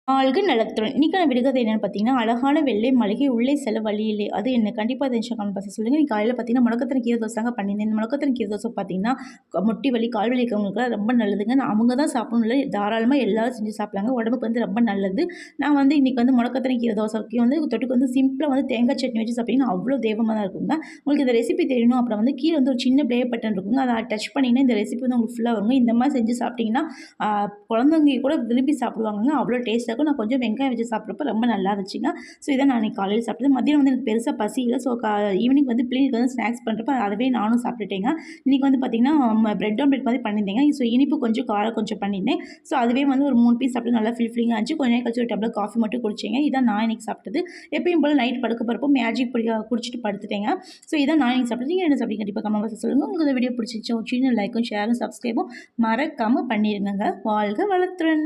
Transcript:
ஆள்க நலத்துடன். இன்னைக்கான விடுகதை என்னன்னு பார்த்தீங்கன்னா, அழகான வெள்ளை மளிகை உள்ளே செல்ல வழி இல்லை. அது என்ன? கண்டிப்பா அத கமெண்ட் பாக்ஸ்ல சொல்லுங்க. இன்னைக்கு காலையில பார்த்தீங்கன்னா, முடக்கத்தான் கீரை தோசை தாங்க பண்ணியிருந்தேன். இந்த முடக்கத்தான் கீரை தோசை பார்த்தீங்கன்னா, முட்டி வலி, கால் வலி இருக்கவங்களுக்குலாம் ரொம்ப நல்லதுங்க. அவங்க தான் சாப்பிடணும் இல்ல, தாராளமா எல்லாரும் செஞ்சு சாப்பிடலாங்க. உடம்புக்கு வந்து ரொம்ப நல்லது. நான் வந்து இன்னைக்கு வந்து முடக்கத்தான் கீரை தோசைக்கு வந்து தொட்டுக்க வந்து சிம்பிளா வந்து தேங்காய் சட்னி வச்சு சாப்பிட்டீங்கன்னா, அவ்வளோ தெய்வமா தான் இருக்குங்க. உங்களுக்கு இந்த ரெசிபி தெரியணும், அப்புறம் வந்து கீழ வந்து ஒரு சின்ன ப்ளே பட்டன் இருக்குங்க. அத டச் பண்ணீங்கன்னா, இந்த ரெசிபி வந்து உங்களுக்கு ஃபுல்லா வருங்க. இந்த மாரி செஞ்சு சாப்பிட்டீங்கன்னா, ஆ குழந்தைங்க கூட விரும்பி சாப்பிடுவாங்கங்க. அவ்வளோ டேஸ்ட்டா இருக்கும். நான் கொஞ்சம் வெங்காயம் வச்சு சாப்பிட்றப்ப ரொம்ப நல்லா இருந்துச்சுங்க. ஸோ இத நான் அன்னைக்கு காலையில சாப்பிட்டது. மதியம் வந்து எனக்கு பெருசா பசி இல்ல. ஸோ ஈவினிங் வந்து பிள்ளைங்களுக்கு வந்து ஸ்நாக்ஸ் பண்றப்ப அதவே நானும் சாப்பிட்டுட்டேங்க. இன்னைக்கு வந்து பார்த்தீங்கன்னா, பிரெட் ஆம்லெட் மாரி பண்ணியிருந்தேங்க. ஸோ இனிப்பு கொஞ்சம், காரம் கொஞ்சம் பண்ணியிருந்தேன். ஸோ அதுவே வந்து ஒரு 3 பீஸ் சாப்பிட்டு நல்லா ஃபில்லிங்கா இருந்துச்சு. கொஞ்ச நேரம் கழிச்சு ஒரு டம்ளர் காஃபி மட்டும் குடிச்சேங்க. இதான் நான் இன்னைக்கு சாப்பிட்டது. எப்பயும் போல நைட் படுக்க போறப்போ மேஜிக் பொடி குடிச்சிட்டு படுத்துட்டேங்க. ஸோ இதான் நான் இன்னைக்கு சாப்பிட்டது. நீங்க என்ன சாப்பிட்டீங்க? கண்டிப்பா கமெண்ட் பாக்ஸ்ல சொல்லுங்க. உங்களுக்கு இந்த வீடியோ பிடிச்சிருந்துச்சா ஒரு சின்ன லைக்கும், ஷேரும், சப்ஸ்கிரைபும் மறக்காம பண்ணிருங்கங்க. வாழ்க வளத்துடன்!